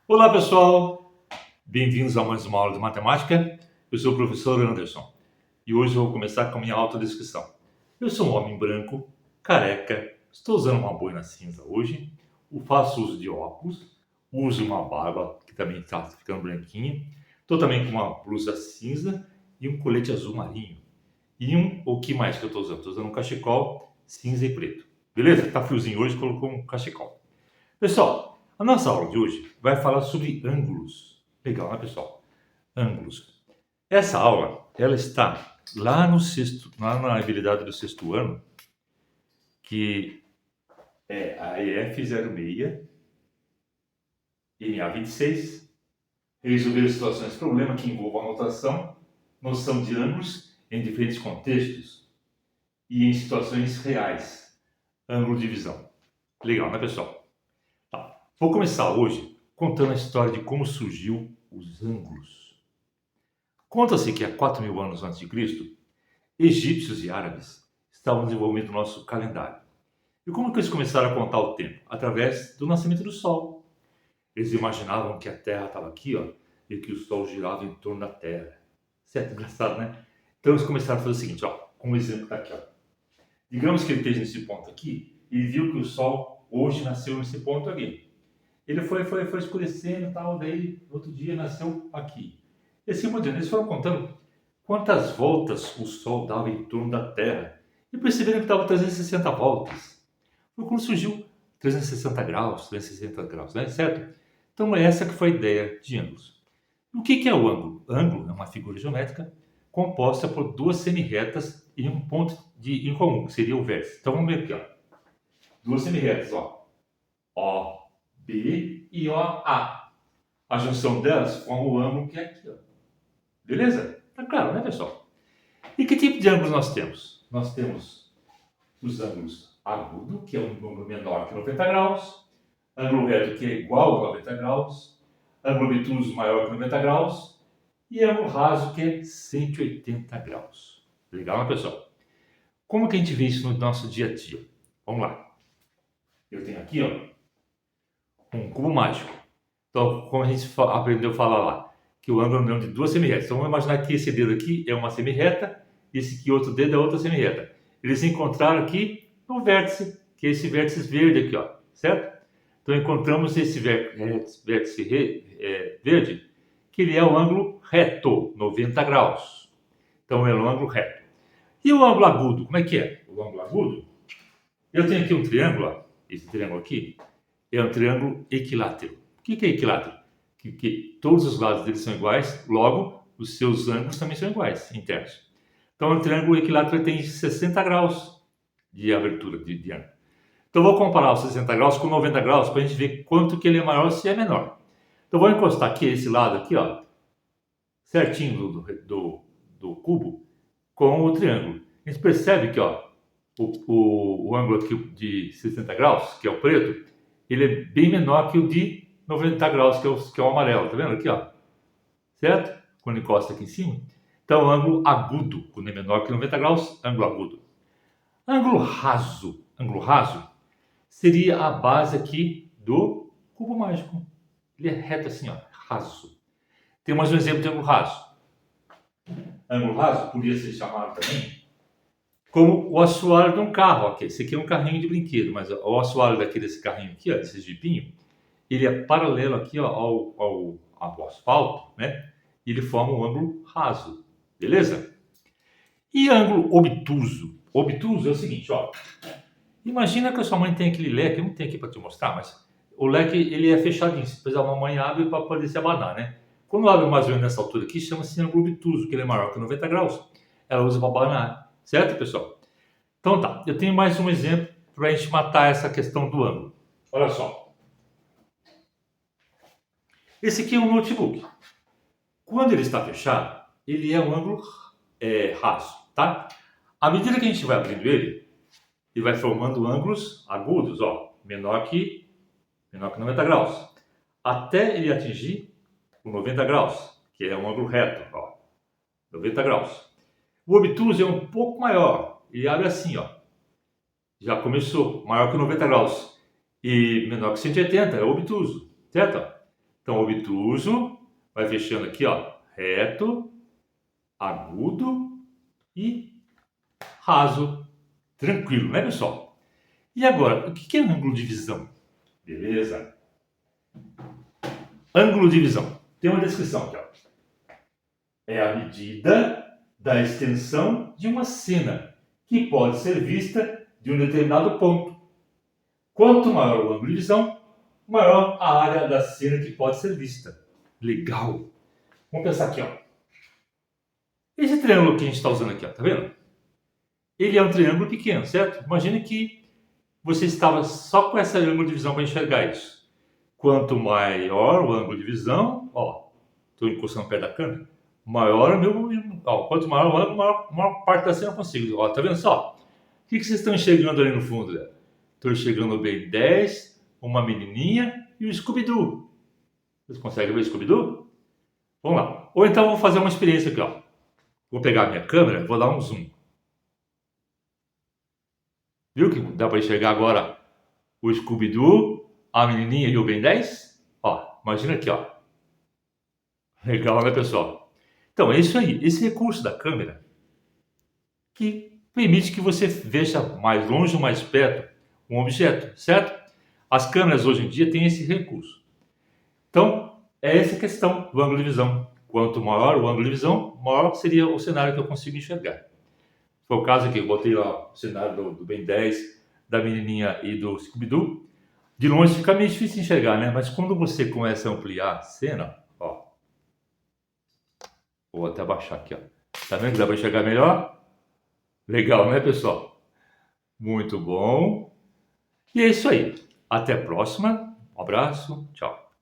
Olá pessoal, bem-vindos a mais uma aula de matemática. Eu sou o professor Anderson e hoje eu vou começar com a minha autodescrição. Eu sou um homem branco, careca, estou usando uma boina cinza hoje, faço uso de óculos, uso uma barba que também está ficando branquinha, estou também com uma blusa cinza e um colete azul marinho. O que mais que eu estou usando? Estou usando um cachecol cinza e preto. Beleza? Tá friozinho hoje, colocou um cachecol. Pessoal, a nossa aula de hoje vai falar sobre ângulos. Legal, né, pessoal? Ângulos. Essa aula, ela está lá no sexto, lá na habilidade do sexto ano, que é a EF06, MA26, resolver situações de problema que envolvam anotação, noção de ângulos em diferentes contextos e em situações reais. Ângulo de visão. Legal, né, pessoal? Tá. Vou começar hoje contando a história de como surgiu os ângulos. Conta-se que há 4.000 anos antes de Cristo, egípcios e árabes estavam desenvolvendo o nosso calendário. E como que eles começaram a contar o tempo? Através do nascimento do Sol. Eles imaginavam que a Terra estava aqui, ó, e que o Sol girava em torno da Terra. Certo? Engraçado, né? Então eles começaram a fazer o seguinte, ó, como o exemplo está aqui, ó. Digamos que ele esteja nesse ponto aqui, e viu que o Sol hoje nasceu nesse ponto aqui. Ele foi escurecendo e tal, daí no outro dia nasceu aqui. E assim por diante. Eles foram contando quantas voltas o Sol dava em torno da Terra e perceberam que dava 360 voltas. Foi quando surgiu 360 graus, 360 graus, né? Certo? Então essa que foi a ideia de ângulos. O que é o ângulo? Ângulo é uma figura geométrica composta por duas semirretas e um ponto em comum, que seria o vértice. Então vamos ver aqui, ó. Duas semirretas, ó. OB e OA. A junção delas forma o ângulo que é aqui, ó. Beleza? Tá claro, né, pessoal? E que tipo de ângulos nós temos? Nós temos os ângulos agudo, que é um ângulo menor que 90 graus, ângulo reto, que é igual a 90 graus, ângulo obtuso maior que 90 graus e ângulo raso, que é 180 graus. Legal, né, pessoal? Como que a gente vê isso no nosso dia a dia? Vamos lá. Eu tenho aqui, ó, um cubo mágico. Então, como a gente aprendeu a falar lá, que o ângulo é união de duas semirretas. Então, vamos imaginar que esse dedo aqui é uma semirreta e esse aqui outro dedo é outra semirreta. Eles se encontraram aqui no vértice, que é esse vértice verde aqui, ó, certo? Então, encontramos esse vértice verde, que ele é o ângulo reto, 90 graus. Então, é o ângulo reto. E o ângulo agudo, como é que é? O ângulo agudo, eu tenho aqui um triângulo, ó, esse triângulo aqui, é um triângulo equilátero. O que é equilátero? Que todos os lados dele são iguais, logo os seus ângulos também são iguais, internos. Então o triângulo equilátero tem 60 graus de abertura de ângulo. Então vou comparar os 60 graus com 90 graus para a gente ver quanto que ele é maior se é menor. Então vou encostar aqui esse lado aqui, ó, certinho do cubo com o triângulo. A gente percebe que, ó, o ângulo aqui de 60 graus, que é o preto, ele é bem menor que o de 90 graus, que é o amarelo. Tá vendo aqui, ó? Certo? Quando encosta aqui em cima. Então, ângulo agudo, quando é menor que 90 graus, ângulo agudo. Ângulo raso seria a base aqui do cubo mágico. Ele é reto assim, ó, raso. Tem mais um exemplo de ângulo raso. Ângulo raso podia ser chamado também como o assoalho de um carro. Aqui. Esse aqui é um carrinho de brinquedo, mas o assoalho desse carrinho aqui, ó, desse jipinho, ele é paralelo aqui, ó, ao asfalto, né? E ele forma um ângulo raso, beleza? E ângulo obtuso? Obtuso é o seguinte, ó. Imagina que a sua mãe tem aquele leque, eu não tenho aqui para te mostrar, mas o leque ele é fechadinho. Se precisar, a mamãe abre para poder se abanar, né? Quando abre mais ou menos nessa altura aqui, chama-se ângulo obtuso, que ele é maior que 90 graus. Ela usa para abanar, certo, pessoal? Então tá, eu tenho mais um exemplo para a gente matar essa questão do ângulo. Olha só. Esse aqui é um notebook. Quando ele está fechado, ele é um ângulo raso, tá? À medida que a gente vai abrindo ele vai formando ângulos agudos, ó, menor que 90 graus, até ele atingir o 90 graus, que é um ângulo reto, ó, 90 graus. O obtuso é um pouco maior, ele abre assim, ó, já começou, maior que 90 graus e menor que 180, é obtuso, certo? Então, obtuso, vai fechando aqui, ó, reto, agudo e raso. Tranquilo, né, pessoal? E agora, o que é ângulo de visão? Beleza? Ângulo de visão. Tem uma descrição aqui, ó. É a medida da extensão de uma cena que pode ser vista de um determinado ponto. Quanto maior o ângulo de visão, maior a área da cena que pode ser vista. Legal! Vamos pensar aqui, ó. Esse triângulo que a gente está usando aqui, ó, tá vendo? Ele é um triângulo pequeno, certo? Imagine que você estava só com esse ângulo de visão para enxergar isso. Quanto maior o ângulo de visão, ó, estou encostando perto da câmera, maior o meu, ó, quanto maior o ângulo, maior parte da cena eu consigo. Ó, tá vendo só? O que vocês estão enxergando ali no fundo? Estou enxergando o Ben 10, uma menininha e o Scooby-Doo. Vocês conseguem ver o Scooby-Doo? Vamos lá. Ou então vou fazer uma experiência aqui, ó. Vou pegar a minha câmera, vou dar um zoom. Viu que dá para enxergar agora o Scooby-Doo, a menininha e o Ben 10? Ó, imagina aqui, ó. Legal, né, pessoal? Então, é isso aí. Esse recurso da câmera que permite que você veja mais longe ou mais perto um objeto, certo? As câmeras hoje em dia têm esse recurso. Então, é essa a questão do ângulo de visão. Quanto maior o ângulo de visão, maior seria o cenário que eu consigo enxergar. Foi o caso aqui, eu botei lá o cenário do Ben 10, da menininha e do Scooby-Doo. De longe fica meio difícil enxergar, né? Mas quando você começa a ampliar a cena, ó. Vou até abaixar aqui, ó. Tá vendo que dá para enxergar melhor? Legal, né, pessoal? Muito bom. E é isso aí. Até a próxima. Um abraço. Tchau.